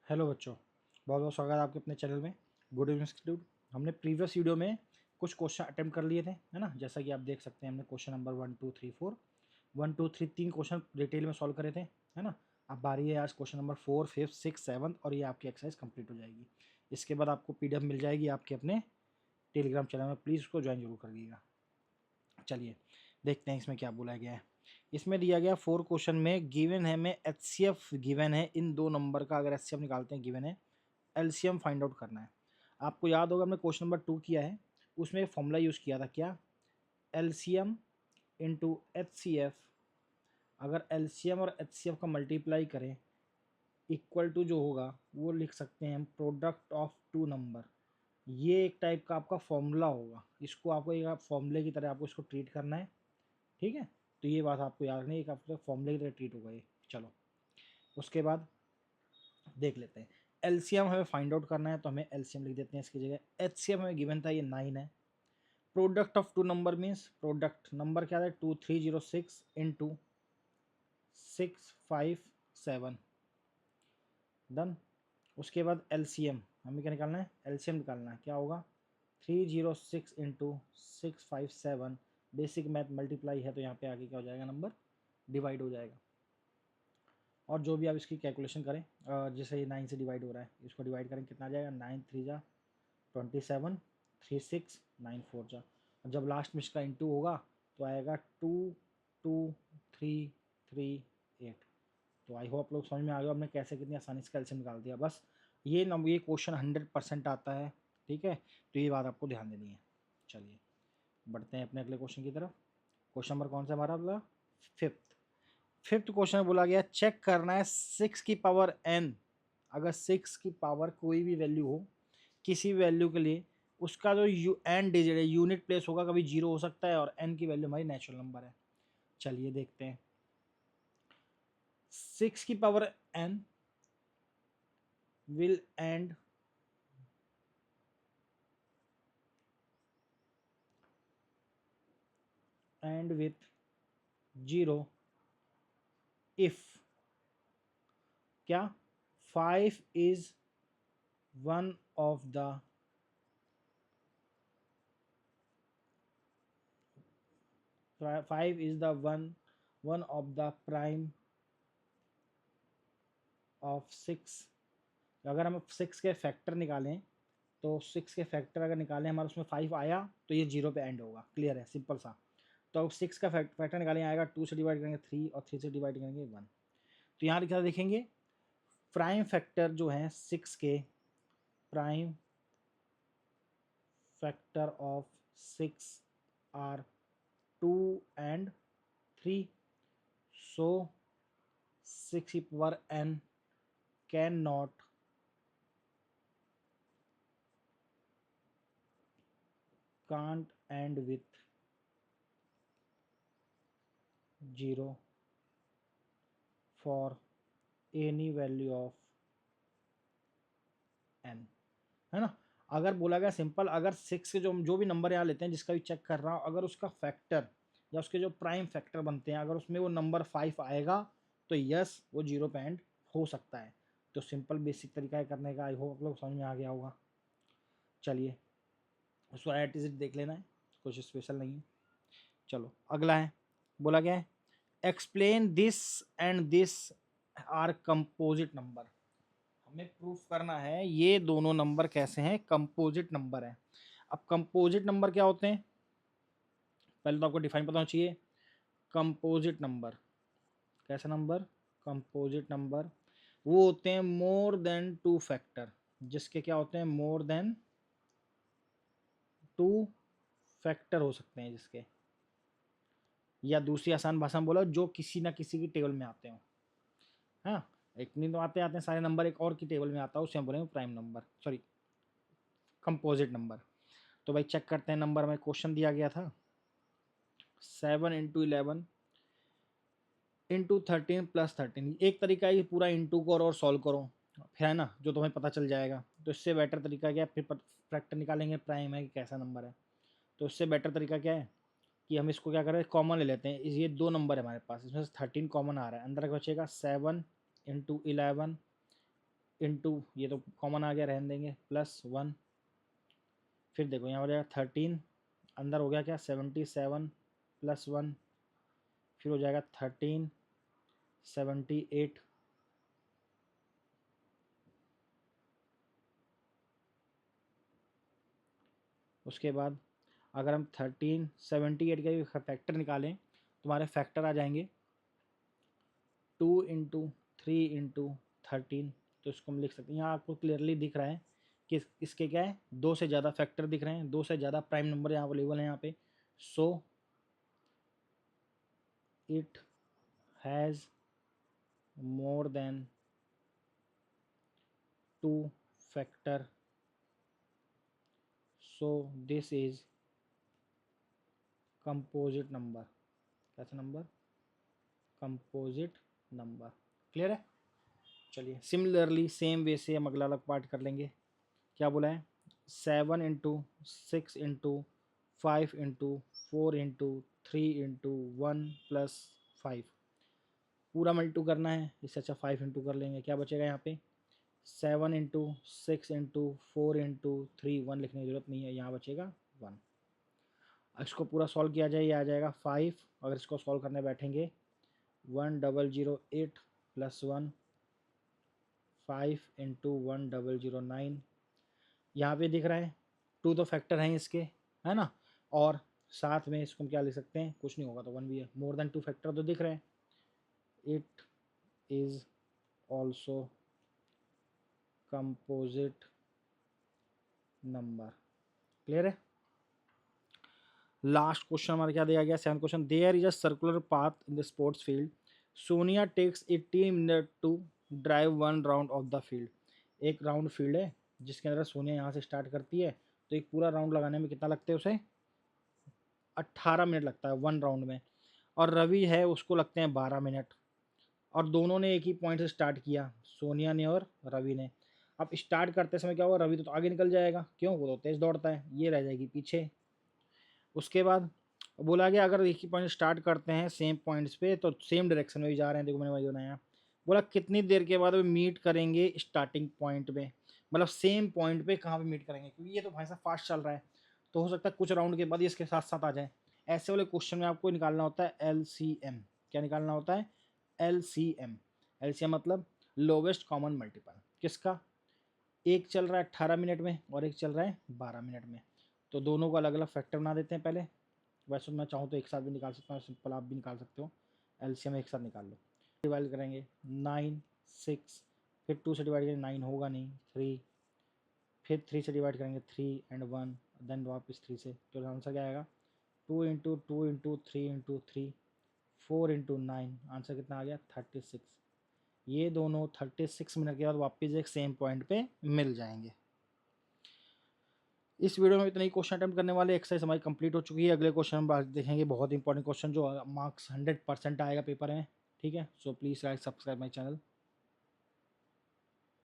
Hello बच्चों, बहुत बहुत स्वागत है आपके अपने चैनल में। Good evening institute. हमने प्रीवियस वीडियो में कुछ क्वेश्चन अटेम्प्ट कर लिए थे, है ना। जैसा कि आप देख सकते हैं, हमने क्वेश्चन नंबर 1 2 3 4 3 क्वेश्चन डिटेल में सॉल्व करे थे, है ना। अब बारी है आज क्वेश्चन नंबर 4 5 6 7 और ये आपकी एक्सरसाइज कंप्लीट हो जाएगी। इसके बाद आपको PDF मिल जाएगी आपके अपने टेलीग्राम चैनल में, प्लीज़ उसको ज्वाइन जरूर करिएगा। चलिए देखते हैं इसमें क्या बोला गया है। इसमें दिया गया 4 क्वेश्चन में गिवन है, में HCF गिवन है, इन दो नंबर का अगर HCF निकालते हैं गिवन है, एलसीएम फाइंड आउट करना है। आपको याद होगा हमने क्वेश्चन नंबर 2 किया है, उसमें एक फॉर्मूला यूज़ किया था, क्या? LCM into HCF। अगर एलसीएम और HCF का मल्टीप्लाई करें इक्वल टू जो होगा वो लिख सकते हैं हम प्रोडक्ट ऑफ टू नंबर। ये एक टाइप का आपका फॉर्मूला होगा, इसको आपको एक फॉर्मूले की तरह आपको इसको ट्रीट करना है, ठीक है। तो ये बात आपको याद नहीं, एक आपका फॉर्मूले की तरह ट्रीट होगा ये। चलो उसके बाद देख लेते हैं। एलसीएम हमें फाइंड आउट करना है, तो हमें एलसीएम लिख देते हैं इसकी जगह। एचसीएफ हमें गिवन था, ये 9 है। Product of two number means product number क्या है, 2306 इंटू 657, डन। उसके बाद एलसीएम हमें क्या निकालना है, एलसीएम निकालना है, क्या होगा 306 इंटू 657। बेसिक मैथ मल्टीप्लाई है, तो यहाँ पे आगे क्या हो जाएगा, नंबर डिवाइड हो जाएगा। और जो भी आप इसकी कैलकुलेशन करें, जैसे ये 9 से डिवाइड हो रहा है, इसको डिवाइड करें कितना आ जाएगा, 9 3 जा 27, 3 6 9 4 जा। जब लास्ट में इसका इंटू होगा तो आएगा 2 2 3 3 8। तो आई होप लोग समझ में आ गया हमने कैसे कितनी आसानी से कैल्शियम निकाल दिया। बस ये नंबर, ये क्वेश्चन 100% आता है, ठीक है। तो ये बात आपको ध्यान देनी है। चलिए बढ़ते हैं अपने अगले क्वेश्चन की तरफ। क्वेश्चन नंबर कौन सा हमारा अगला, फिफ्थ क्वेश्चन में बोला गया चेक करना है 6 की पावर n। अगर 6 की पावर कोई भी वैल्यू हो, किसी भी वैल्यू के लिए, उसका जो एन डिजिट है, यूनिट प्लेस होगा, कभी 0 हो सकता है, और n की वैल्यू हमारी नेचुरल नंबर है। चलिए देखते हैं। 6 की power n will end with 0 if क्या 5 is one of the 5 is the one of the prime of 6। अगर हम 6 के फैक्टर निकालें, तो 6 के फैक्टर अगर निकालें हमारा, उसमें 5 आया तो ये 0 पे एंड होगा। क्लियर है, सिंपल सा। तो 6 का फैक्टर निकालें, आएगा 2 से डिवाइड करेंगे 3, और 3 से डिवाइड करेंगे 1। तो यहाँ क्या देखेंगे, प्राइम फैक्टर जो है 6 के, prime factor of 6 are 2 and 3। So 6 की power n can not can't end with 0 for any value of n, है ना। अगर बोला गया सिंपल, अगर 6 के जो भी नंबर यहाँ लेते हैं, जिसका भी चेक कर रहा हूँ, अगर उसका फैक्टर या उसके जो प्राइम फैक्टर बनते हैं, अगर उसमें वो नंबर 5 आएगा, तो यस वो 0 पे एंड हो सकता है। तो सिंपल बेसिक तरीका है करने का, आई होप आप लोग समझ में आ गया होगा। चलिए उसको एट इज देख लेना है, कुछ स्पेशल नहीं है। चलो अगला है, बोला गया है explain this and this are composite number. हमें प्रूफ करना है ये दोनों नंबर कैसे हैं, कंपोजिट नंबर है। अब कंपोजिट नंबर क्या होते हैं, पहले तो आपको डिफाइन पता होना चाहिए। कंपोजिट नंबर कैसा नंबर, कंपोजिट नंबर वो होते हैं मोर देन 2 फैक्टर, जिसके क्या होते हैं, मोर देन 2 फैक्टर हो सकते हैं जिसके, या दूसरी आसान भाषा में बोला, जो किसी ना किसी की टेबल में आते हो। हाँ, एक नहीं तो आते आते हैं सारे नंबर, एक और की टेबल में आता है, उसे हम बोलेंगे prime number, sorry composite number. तो भाई चेक करते हैं नंबर में, क्वेश्चन दिया गया था 7 इंटू 11 इंटू 13 प्लस 13। एक तरीका है पूरा इंटू करो और सॉल्व करो, फिर है ना, जो तुम्हें पता चल जाएगा। तो इससे बेटर तरीका क्या है, फिर फैक्टर निकालेंगे प्राइम है कि कैसा नंबर है। तो इससे बेटर तरीका क्या है कि हम इसको क्या करें, कॉमन ले लेते हैं। ये 2 नंबर है हमारे पास, इसमें से 13 कॉमन आ रहा है, अंदर का बचेगा 7 इंटू 11 इंटू, ये तो कॉमन आ गया रहने देंगे, +1। फिर देखो यहाँ हो जाएगा 13, अंदर हो गया क्या 77 +1, फिर हो जाएगा 13 78, उसके बाद अगर हम 13 78 का भी फैक्टर निकालें तुम्हारे फैक्टर आ जाएंगे 2 × 3 × 13। तो इसको हम लिख सकते हैं, यहाँ आपको क्लियरली दिख रहा है कि इसके क्या है, 2 से ज़्यादा फैक्टर दिख रहे हैं, 2 से ज़्यादा प्राइम नंबर यहाँ अवेलेबल है यहाँ पे। So it has more than 2 factor, so this is composite number. कैसा नंबर? Composite number. क्लियर है? चलिए सिमिलरली सेम वे से हम अगला अलग पार्ट कर लेंगे। क्या बोला है? 7 × 6 × 5 × 4 × 3 × 1 + 5 पूरा मल्टू करना है, इससे अच्छा 5 इंटू कर लेंगे। क्या बचेगा यहाँ पे? 7 × 6 × 4 × 3, 1 लिखने की जरूरत नहीं है, यहाँ बचेगा 1। इसको पूरा सॉल्व किया जाए, ये आ जाएगा 5। अगर इसको सॉल्व करने बैठेंगे 1008 + 1 5 × 1009, यहाँ पे दिख रहा है 2 तो फैक्टर हैं इसके, है ना, और साथ में इसको हम क्या लिख सकते हैं, कुछ नहीं होगा तो 1 भी है, मोर देन 2 फैक्टर तो दिख रहे हैं। It is also composite number. Clear है? लास्ट क्वेश्चन हमारा क्या दिया गया? 7th question, there is a circular path in the sports field, Sonia takes 80 minute to drive 1 round of the field. एक राउंड फील्ड है जिसके अंदर सोनिया यहाँ से स्टार्ट करती है, तो एक पूरा राउंड लगाने में कितना लगता है उसे? 18 मिनट लगता है 1 राउंड में। और रवि है उसको लगते हैं 12 मिनट, और दोनों ने एक ही पॉइंट से स्टार्ट किया, सोनिया ने और रवि ने। अब स्टार्ट करते समय क्या होगा, रवि तो आगे निकल जाएगा, क्यों, वो तो तेज दौड़ता है, ये रह जाएगी पीछे। उसके बाद बोला गया अगर एक ही पॉइंट स्टार्ट करते हैं सेम पॉइंट्स पे तो सेम डायरेक्शन में भी जा रहे हैं। देखो मैंने वही बनाया, बोला कितनी देर के बाद वे मीट करेंगे स्टार्टिंग पॉइंट में, मतलब सेम पॉइंट पे कहाँ पे मीट करेंगे, क्योंकि ये तो भाई साहब फास्ट चल रहा है, तो हो सकता है कुछ राउंड के बाद ये इसके साथ साथ आ जाए। ऐसे वाले क्वेश्चन में आपको निकालना होता है LCM। क्या निकालना होता है? LCM। LCM मतलब लोवेस्ट कॉमन मल्टीपल। किसका? एक चल रहा है 18 मिनट में और एक चल रहा है 12 मिनट में, तो दोनों को अलग अलग फैक्टर बना देते हैं पहले। वैसे मैं चाहूँ तो एक साथ भी निकाल सकता हूँ, सिंपल आप भी निकाल सकते हो। LCM एक साथ निकाल लो। डिवाइड करेंगे 9 6, फिर 2 से डिवाइड करेंगे 9 होगा नहीं, 3, फिर 3 से डिवाइड करेंगे 3 एंड 1, देन वापस 3 से, तो आंसर क्या आएगा? 2 × 2 × 3 × 3 4 × 9, आंसर कितना आ गया? 36। ये दोनों 36 मिनट के बाद वापस एक सेम पॉइंट पे मिल जाएंगे। इस वीडियो में इतने ही क्वेश्चन अटेम्प्ट करने वाले, एक्सरसाइज हमारी कंप्लीट हो चुकी है। अगले क्वेश्चन हम देखेंगे, बहुत इंपॉर्टेंट क्वेश्चन जो मार्क्स 100% आएगा पेपर में। ठीक है, so please like subscribe my channel.